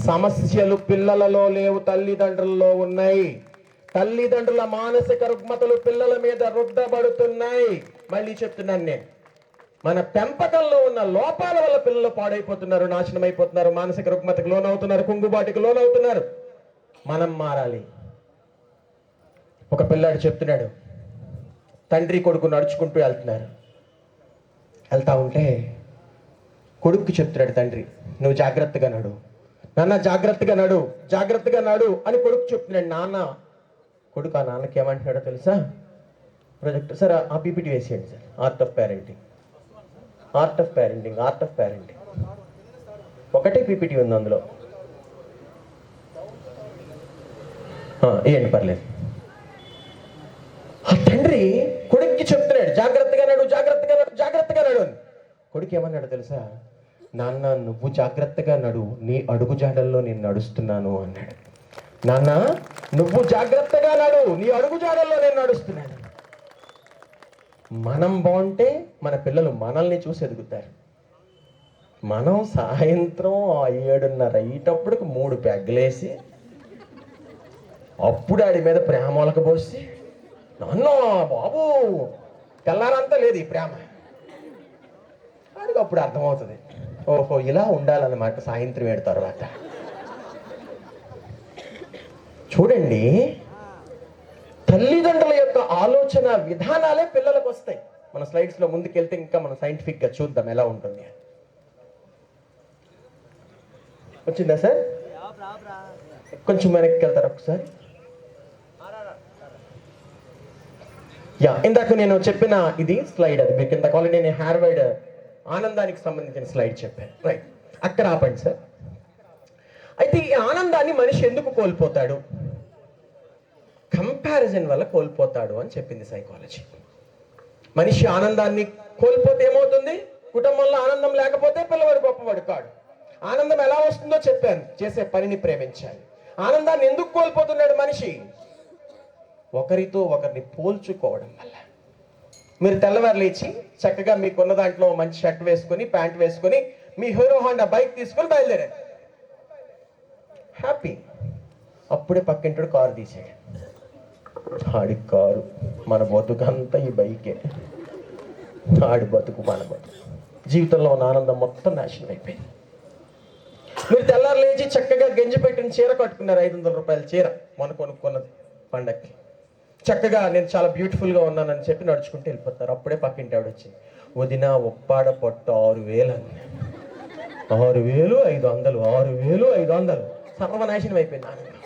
సమస్యలు పిల్లలలో లేవు, తల్లిదండ్రుల్లో ఉన్నాయి. తల్లిదండ్రుల మానసిక రుగ్మతలు పిల్లల మీద రుద్దబడుతున్నాయి. మళ్ళీ చెప్తున్నాను నేను, మన పెంపకంలో ఉన్న లోపాల వల్ల పిల్లలు పాడైపోతున్నారు, నాశనం అయిపోతున్నారు, మానసిక రుగ్మతకు లోనవుతున్నారు, కుంగుబాటుకు లోనవుతున్నారు. మనం మారాలి. ఒక పిల్లాడు చెప్తున్నాడు, తండ్రి కొడుకు నడుచుకుంటూ వెళ్తా ఉంటే కొడుక్కి చెప్తున్నాడు తండ్రి, నువ్వు జాగ్రత్తగా నడు నాన్న, జాగ్రత్తగా నడు, జాగ్రత్తగా నడు అని కొడుకు చెప్తున్నాడు. కొడుకు ఆ నాన్నకి ఏమంటున్నాడో తెలుసా? ప్రొజెక్ట్ సార్, ఆ పీపీటీ వేసేయండి sir. Art of parenting, art of parenting, art of parenting. ఒకటే పీపీటీ ఉంది అందులో. ఏంటి పర్లేదు. ఆ తండ్రి కొడుక్కి చెప్తున్నాడు, జాగ్రత్తగా నడు, జాగ్రత్తగా నడు, జాగ్రత్తగా నడు అని. కొడుకు ఏమన్నాడు తెలుసా? నాన్న నువ్వు జాగ్రత్తగా నడు, నీ అడుగు జాడల్లో నేను నడుస్తున్నాను అన్నాడు. నాన్న నువ్వు జాగ్రత్తగా నడు, నీ అడుగు జాడల్లో నేను నడుస్తున్నాను. మనం బాగుంటే మన పిల్లలు మనల్ని చూసి ఎదుగుతారు. మనం సాయంత్రం 7:30 అయ్యేటప్పటికి 3 పెగ్గలేసి అప్పుడు ఆడి మీద ప్రేమ ఒలకబోసి, నాన్న బాబు తెల్లారంతా లేదు ఈ ప్రేమ. ఆడికి అప్పుడు అర్థమవుతుంది, ఓహో ఇలా ఉండాలన్నమాట సాయంత్రం 7 తర్వాత. చూడండి, తల్లిదండ్రుల యొక్క ఆలోచన విధానాలే పిల్లలకు వస్తాయి. మన స్లైడ్స్ లో ముందుకెళ్తే ఇంకా మనం సైంటిఫిక్ గా చూద్దాం ఎలా ఉంటుంది. వచ్చిందా సార్? కొంచెం వెనక్కి వెళ్తారు ఒకసారి. ఇందాక నేను చెప్పిన ఇది స్లైడ్, అది మీకు ఇందాక ఆల్రెడీ నేను హార్వర్డ్ ఆనందానికి సంబంధించిన స్లైడ్ చెప్పాను. రైట్, అక్కడ ఆపండి సార్. అయితే ఈ ఆనందాన్ని మనిషి ఎందుకు కోల్పోతాడు? కంపారిజన్ వల్ల కోల్పోతాడు అని చెప్పింది సైకాలజీ. మనిషి ఆనందాన్ని కోల్పోతే ఏమవుతుంది? కుటుంబంలో ఆనందం లేకపోతే పిల్లవాడు గొప్పవాడు కాడు. ఆనందం ఎలా వస్తుందో చెప్పాను, చేసే పనిని ప్రేమించాలి. ఆనందాన్ని ఎందుకు కోల్పోతున్నాడు మనిషి? ఒకరితో ఒకరిని పోల్చుకోవడం వల్ల. మీరు తెల్లవారు లేచి చక్కగా మీకున్న దాంట్లో మంచి షర్ట్ వేసుకొని, ప్యాంట్ వేసుకొని, మీ హీరో హోండా బైక్ తీసుకొని బయలుదేరారు, హ్యాపీ. అప్పుడే పక్కింటాడు కారు తీసాడు, ఆడి కారు, మన బతుకంతా ఈ బైకే, ఆడి బతుకు మన బతుకు. జీవితంలో ఉన్న ఆనందం మొత్తం నాశనం అయిపోయింది. మీరు తెల్లారు లేచి చక్కగా గంజి పెట్టిన చీర కట్టుకున్నారు, 500 రూపాయల చీర, మొన్న కొనుక్కున్నది పండక్కి. చక్కగా నేను చాలా బ్యూటిఫుల్గా ఉన్నానని చెప్పి నడుచుకుంటూ వెళ్ళిపోతారు. అప్పుడే పక్కింటి ఆవిడ వచ్చి, వదిన ఒప్పాడ పొట్టు 6,000 అని. 6,500, 6,500. సర్వనాశనం అయిపోయింది ఆనందం,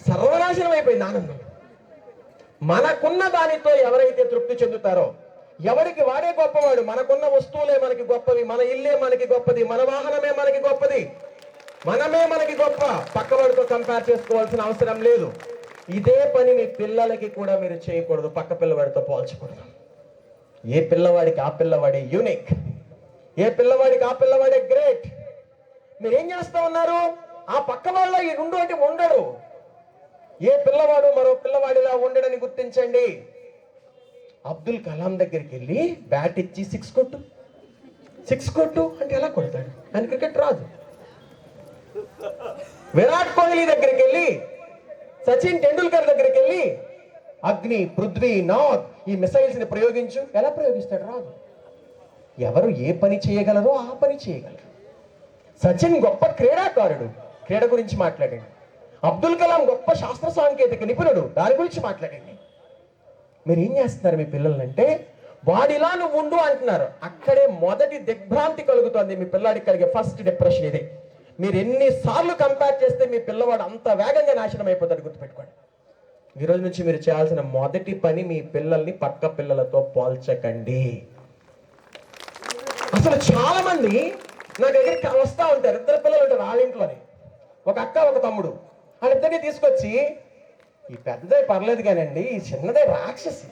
సర్వనాశనం అయిపోయింది ఆనందం. మనకున్న దానితో ఎవరైతే తృప్తి చెందుతారో, ఎవరికి వాడే గొప్పవాడు. మనకున్న వస్తువులే మనకి గొప్పవి, మన ఇల్లే మనకి గొప్పది, మన వాహనమే మనకి గొప్పది, మనమే మనకి గొప్ప. పక్కవాడితో కంపేర్ చేసుకోవాల్సిన అవసరం లేదు. ఇదే పని మీ పిల్లలకి కూడా మీరు చేయకూడదు, పక్క పిల్లవాడితో పోల్చకూడదు. ఏ పిల్లవాడికి ఆ పిల్లవాడే యూనిక్, ఏ పిల్లవాడికి ఆ పిల్లవాడే గ్రేట్. మీరేం చేస్తా ఉన్నారు? ఆ పక్క వాళ్ళ ఈ రెండు అంటే ఉండడు. ఏ పిల్లవాడు మరో పిల్లవాడిలా ఉండడని గుర్తించండి. అబ్దుల్ కలాం దగ్గరికి వెళ్ళి బ్యాట్ ఇచ్చి 6 కొట్టు, 6 కొట్టు అంటే ఎలా కొడతాడు? ఆయన క్రికెట్ రాదు. విరాట్ కోహ్లీ దగ్గరికి వెళ్ళి, సచిన్ టెండూల్కర్ దగ్గరికి వెళ్ళి అగ్ని, పృథ్వీ, నాగ్ ఈ మిసైల్స్ ని ప్రయోగించు, ఎలా ప్రయోగిస్తాడు? రాదు. ఎవరు ఏ పని చేయగలరో ఆ పని చేయగలరు. సచిన్ గొప్ప క్రీడాకారుడు, క్రీడ గురించి మాట్లాడండి. అబ్దుల్ కలాం గొప్ప శాస్త్ర సాంకేతిక నిపుణుడు, దాని గురించి మాట్లాడండి. మీరు ఏం చేస్తున్నారు మీ పిల్లలంటే, వాడిలా నువ్వు ఉండు అంటున్నారు. అక్కడే మొదటి దిగ్భ్రాంతి కలుగుతుంది మీ పిల్లాడికి కలిగే ఫస్ట్ డిప్రెషన్ ఇదే. మీరు ఎన్నిసార్లు కంపేర్ చేస్తే మీ పిల్లవాడు అంత వేగంగా నాశనం అయిపోతాడు, గుర్తుపెట్టుకోండి. ఈ రోజు నుంచి మీరు చేయాల్సిన మొదటి పని, మీ పిల్లల్ని పక్క పిల్లలతో పోల్చకండి. అసలు చాలా మంది నా దగ్గరికి వస్తూ ఉంటారు, 2 పిల్లలు ఉంటారు వాళ్ళ ఇంట్లోనే, ఒక అక్క ఒక తమ్ముడు. వాళ్ళిద్దరిని తీసుకొచ్చి, ఈ పెద్దదే పర్లేదు కానండి, ఈ చిన్నదే రాక్షసి.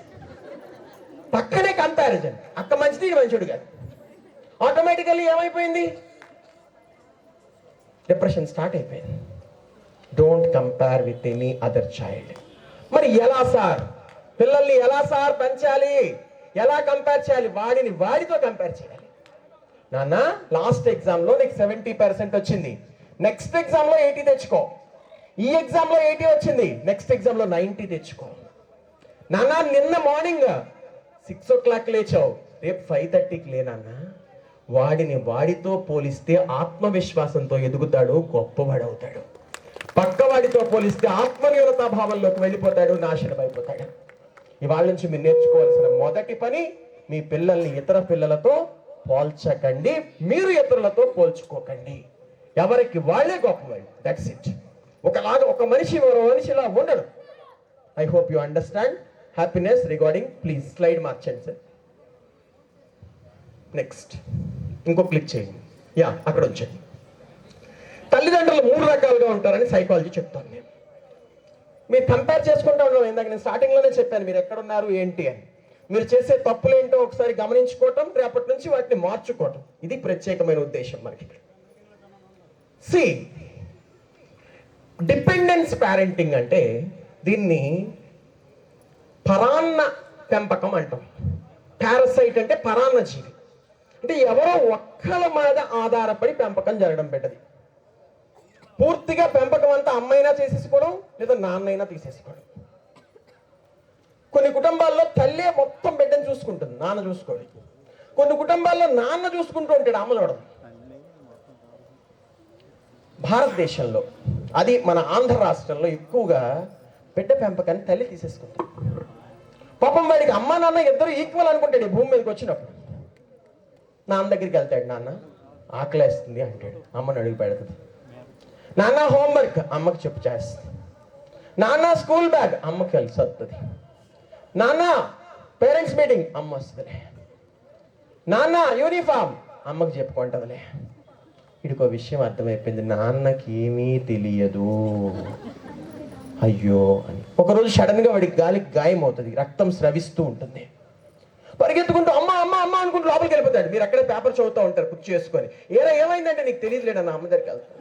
పక్కనే కంపారిజన్. అక్క మంచిది, మంచుడు కాదు. ఆటోమేటికల్లీ ఏమైపోయింది? డిప్రెషన్ స్టార్ట్ అయిపోయింది. Don't compare with any other child. మరి ఎలా సార్ పిల్లల్ని ఎలా సార్ పెంచాలి? ఎలా కంపేర్ చేయాలి? వాడిని వాడితో కంపేర్ చేయాలి. నాన్న లాస్ట్ ఎగ్జామ్లో నీకు 70% వచ్చింది, నెక్స్ట్ ఎగ్జామ్లో 80 తెచ్చుకో. ఈ ఎగ్జామ్లో 80 వచ్చింది, నెక్స్ట్ ఎగ్జామ్లో 90 తెచ్చుకో. నాన్న నిన్న మార్నింగ్ 6 o'clock లేచావు, రేపు 5:30కి లేనన్నా. వాడితో పోలిస్తే ఆత్మవిశ్వాసంతో ఎదుగుతాడు, గొప్పవాడు అవుతాడు. పక్కవాడితో పోలిస్తే ఆత్మన్యూనతా భావంలోకి వెళ్ళిపోతాడు, నాశనం అయిపోతాడు. ఇవాళ నుంచి మీరు నేర్చుకోవాల్సిన మొదటి పని, మీ పిల్లల్ని ఇతర పిల్లలతో పోల్చకండి, మీరు ఇతరులతో పోల్చుకోకండి. ఎవరికి వాళ్ళే గొప్పవాళ్ళు, దట్స్ ఇట్. ఒక మనిషిలా ఉండడు. I hope you understand. Happiness regarding, please slide మార్చండి సార్. నెక్స్ట్ ఇంకో క్లిక్ చేయండి. అక్కడ ఉంచండి. తల్లిదండ్రులు 3 రకాలుగా ఉంటారని సైకాలజీ చెప్తాను నేను. మీరు కంపేర్ చేసుకుంటూ ఉన్నాం. ఇందాక నేను స్టార్టింగ్లోనే చెప్పాను మీరు ఎక్కడున్నారు ఏంటి అని. మీరు చేసే తప్పులేంటో ఒకసారి గమనించుకోవటం, రేపటి నుంచి వాటిని మార్చుకోవటం, ఇది ప్రత్యేకమైన ఉద్దేశం మనకి. సి డిపెండెన్స్ పేరెంటింగ్ అంటే దీన్ని పరాన్న పెంపకం అంటాం. పారసైట్ అంటే పరాన్న జీవి, అంటే ఎవరో ఒక్కల మీద ఆధారపడి పెంపకం జరగడం పెట్టది. పూర్తిగా పెంపకం అంతా అమ్మైనా చేసేసుకోవడం, లేదా నాన్నైనా తీసేసుకోవడం. కొన్ని కుటుంబాల్లో తల్లే మొత్తం బిడ్డను చూసుకుంటుంది, నాన్న చూసుకోవాలి. కొన్ని కుటుంబాల్లో నాన్న చూసుకుంటూ ఉంటాడు, అమ్మ చూడదు. భారతదేశంలో, అది మన ఆంధ్ర రాష్ట్రంలో ఎక్కువగా బిడ్డ పెంపకాన్ని తల్లి తీసేసుకుంటాడు. పాపం వాడికి అమ్మ నాన్న ఇద్దరు ఈక్వల్ అనుకుంటాడు. ఈ భూమి మీదకి వచ్చినప్పుడు నాన్న దగ్గరికి వెళ్తాడు, నాన్న ఆకలేస్తుంది అంటాడు, అమ్మని అడిగి పెడుతుంది. నాన్న హోంవర్క్ అమ్మకి చెప్పు చేస్తుంది. నాన్న స్కూల్ బ్యాగ్ అమ్మకి కలిసి వస్తుంది. నాన్న పేరెంట్స్ మీటింగ్ అమ్మ వస్తుందిలే. నాన్న యూనిఫామ్ అమ్మకి చెప్పుకుంటుందిలే. వీడికో విషయం అర్థమైపోయింది, నాన్నకి ఏమీ తెలియదు అయ్యో అని. ఒకరోజు సడన్గా వాడికి గాలికి గాయం అవుతుంది, రక్తం స్రవిస్తూ ఉంటుంది. పరిగెత్తుకుంటూ అమ్మ అమ్మ అమ్మ అనుకుంటూ లోపలికి వెళ్ళిపోతాడు. మీరు అక్కడే పేపర్ చదువుతూ ఉంటారు కుర్చీ చేసుకొని. ఏమైందంటే నీకు తెలియదులేడు అన్న, అమ్మ దగ్గరికి వెళ్తాడు.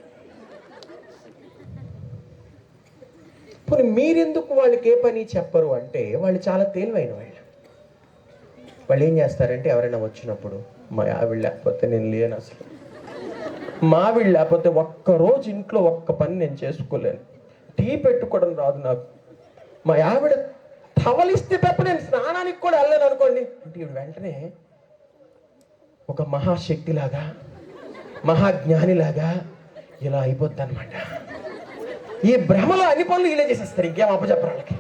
పోనీ మీరెందుకు వాళ్ళకి ఏ పని చెప్పరు అంటే, వాళ్ళు చాలా తేలివైన వాళ్ళు ఏం చేస్తారంటే, ఎవరైనా వచ్చినప్పుడు మా ఆవిడ లేకపోతే నేను లేను, అసలు మా ఆవిడ లేకపోతే ఒక్కరోజు ఇంట్లో ఒక్క పని నేను చేసుకోలేను, టీ పెట్టుకోవడం రాదు నాకు, మా ఆవిడ టవలిస్తే తప్ప నేను స్నానానికి కూడా వెళ్ళలేను అనుకోండి అంటే, ఇవి వెంటనే ఒక మహాశక్తిలాగా మహాజ్ఞానిలాగా ఇలా అయిపోద్ది అనమాట. ఈ భ్రమలో అన్ని పనులు వీళ్ళే చేసేస్తారు, ఇంకేం అప్పచెప్పరు వాళ్ళకి,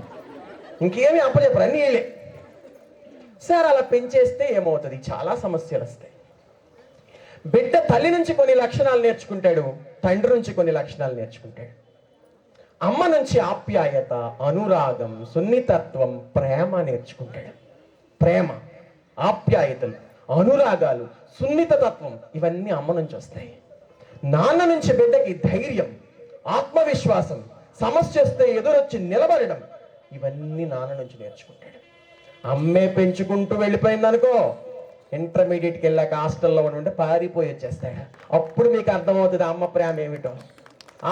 ఇంకేమీ అప్పచెప్పరు, అన్ని వీళ్ళే. సార్ అలా పెంచేస్తే ఏమవుతుంది, చాలా సమస్యలు వస్తాయి. బిడ్డ తల్లి నుంచి కొన్ని లక్షణాలు నేర్చుకుంటాడు, తండ్రి నుంచి కొన్ని లక్షణాలు నేర్చుకుంటాడు. అమ్మ నుంచి ఆప్యాయత, అనురాగం, సున్నితత్వం, ప్రేమ నేర్చుకుంటాడు. ప్రేమ, ఆప్యాయతలు, అనురాగాలు, సున్నితత్వం ఇవన్నీ అమ్మ నుంచి వస్తాయి. నాన్న నుంచి బిడ్డకి ధైర్యం, ఆత్మవిశ్వాసం, సమస్య వస్తే ఎదురొచ్చి నిలబడడం, ఇవన్నీ నాన్న నుంచి నేర్చుకుంటాడు. అమ్మే పెంచుకుంటూ వెళ్ళిపోయింది అనుకో, ఇంటర్మీడియట్కి వెళ్ళాక హాస్టల్లో ఉంటే పారిపోయి వచ్చేస్తాడు. అప్పుడు మీకు అర్థమవుతుంది అమ్మ ప్రేమ ఏమిటో.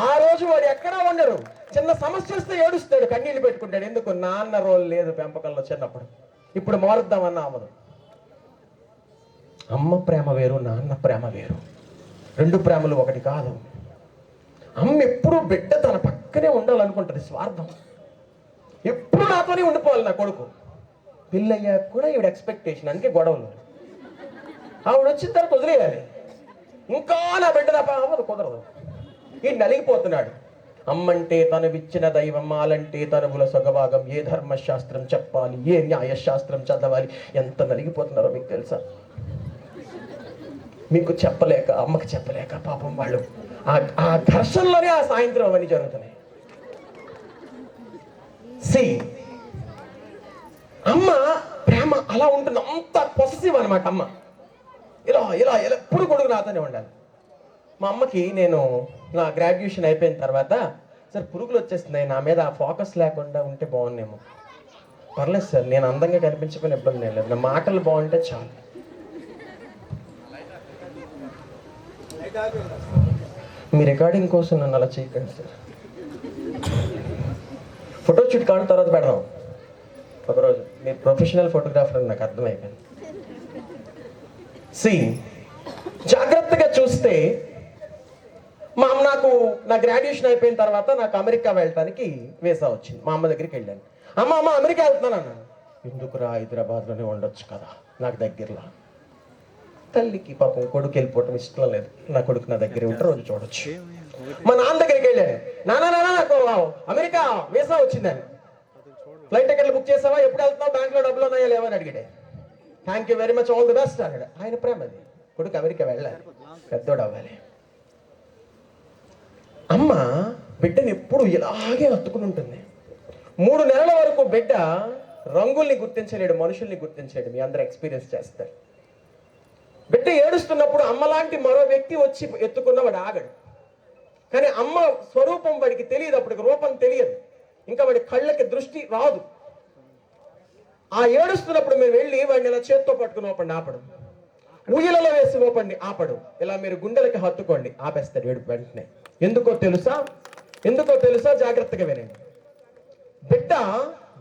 ఆ రోజు వాడు ఎక్కడా ఉండరు, చిన్న సమస్య వస్తే ఏడుస్తాడు, కన్నీళ్ళు పెట్టుకుంటాడు. ఎందుకు, నాన్న రోల్ లేదు పెంపకంలో చిన్నప్పుడు. ఇప్పుడు మారుద్దామన్నా అవ్వదు. అమ్మ ప్రేమ వేరు, నాన్న ప్రేమ వేరు, రెండు ప్రేమలు ఒకటి కాదు. అమ్మ ఎప్పుడు బిడ్డ తన పక్కనే ఉండాలనుకుంటుంది, స్వార్థం. ఎప్పుడు నాతోనే ఉండిపోవాలి నా కొడుకు. పిల్లయ్యాక కూడా ఈవిడ ఎక్స్పెక్టేషన్, అందుకే గొడవలు. ఆవిడ వచ్చిన తర్వాత వదిలేయాలి, ఇంకా నా బిడ్డ అవ్వదు, కుదరదు. ఈ నలిగిపోతున్నాడు. అమ్మంటే తనవిచ్చిన దైవం, మాలంటే తనువుల సొగభాగం, ఏ ధర్మశాస్త్రం చెప్పాలి, ఏ న్యాయశాస్త్రం చదవాలి, ఎంత నలిగిపోతున్నారో మీకు తెలుసా? మీకు చెప్పలేక, అమ్మకి చెప్పలేక పాపం వాళ్ళు ఆ ఘర్షణలోనే ఆ సాయంత్రం అవన్నీ జరుగుతున్నాయి. అమ్మ ప్రేమ అలా ఉంటుంది, అంత పొసెసివ్ అనమాట అమ్మ. ఇలా ఇలా ఎప్పుడు కొడుకు నాతోనే ఉండాలి. మా అమ్మకి నేను నా గ్రాడ్యుయేషన్ అయిపోయిన తర్వాత, సార్ పురుగులు వచ్చేస్తున్నాయి, నా మీద ఆ ఫోకస్ లేకుండా ఉంటే బాగుండేమో. పర్లేదు సార్, నేను అందంగా కనిపించకపోయిన ఇబ్బంది లేదు, నా మాటలు బాగుంటే చాలు. మీ రికార్డింగ్ కోసం నన్ను అలా చేయకండి సార్. ఫోటో షూట్ కాడిన తర్వాత పెడదాం ఒకరోజు. మీరు ప్రొఫెషనల్ ఫోటోగ్రాఫర్ అని నాకు అర్థమైపోయింది. జాగ్రత్తగా చూస్తే మా అమ్మ నా గ్రాడ్యుయేషన్ అయిపోయిన తర్వాత నాకు అమెరికా వెళ్ళటానికి వీసా వచ్చింది. మా అమ్మ దగ్గరికి వెళ్ళాను. అమ్మ అమ్మ అమెరికా వెళ్తున్నాను అన్న. ఎందుకురా, హైదరాబాద్లోనే ఉండొచ్చు కదా, నాకు దగ్గరలో. తల్లికి పాపం కొడుకు వెళ్ళిపోవటం ఇష్టం లేదు. నా కొడుకు నా దగ్గర ఉంటే రోజు చూడొచ్చు. మా నాన్న దగ్గరికి వెళ్ళాను. నాన్న నాకు అమెరికా వీసా వచ్చిందని. ఫ్లైట్ టికెట్లు బుక్ చేసావా, ఎప్పుడు వెళ్తున్నావు, బ్యాంక్లో డబ్బులు ఉన్నాయా లేవని అడిగాడే. Thank you very much, all the best అన్నాడు. ఆయన ప్రేమ అది. కొడుకు అమెరికా వెళ్ళాలి, పెద్దోడు అవ్వాలి. అమ్మ బిడ్డని ఎప్పుడు ఇలాగే హత్తుకుని ఉంటుంది. 3 నెలల వరకు బిడ్డ రంగుల్ని గుర్తించలేడు, మనుషుల్ని గుర్తించలేడు. మీ అందరూ ఎక్స్పీరియన్స్ చేస్తారు. బిడ్డ ఏడుస్తున్నప్పుడు అమ్మలాంటి మరో వ్యక్తి వచ్చి ఎత్తుకున్న వాడు ఆగడు. కానీ అమ్మ స్వరూపం వాడికి తెలియదు, అప్పటికి రూపం తెలియదు, ఇంకా వాడి కళ్ళకి దృష్టి రాదు. ఆ ఏడుస్తున్నప్పుడు మీరు వెళ్ళి వాడిని ఇలా చేత్తో పట్టుకుని ఓపండి, ఆపడు. ఊయలలో వేసి ఓపండి, ఆపడు. ఇలా మీరు గుండెలకి హత్తుకోండి, ఆపేస్తాడు ఏడుపు వెంటనే. ఎందుకో తెలుసా? జాగ్రత్తగా వినండి. బిడ్డ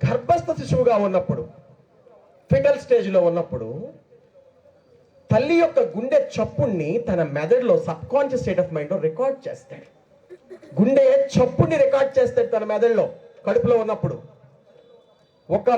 గర్భస్థ శిశువుగా ఉన్నప్పుడు, ఫిటల్ స్టేజ్లో ఉన్నప్పుడు, తల్లి యొక్క గుండె చప్పుణ్ణి తన మెదడులో సబ్కాన్షియస్ స్టేట్ ఆఫ్ మైండ్లో రికార్డ్ చేస్తాడు. గుండె చప్పుణ్ణి రికార్డ్ చేస్తాడు తన మెదడులో, కడుపులో ఉన్నప్పుడు. ఒక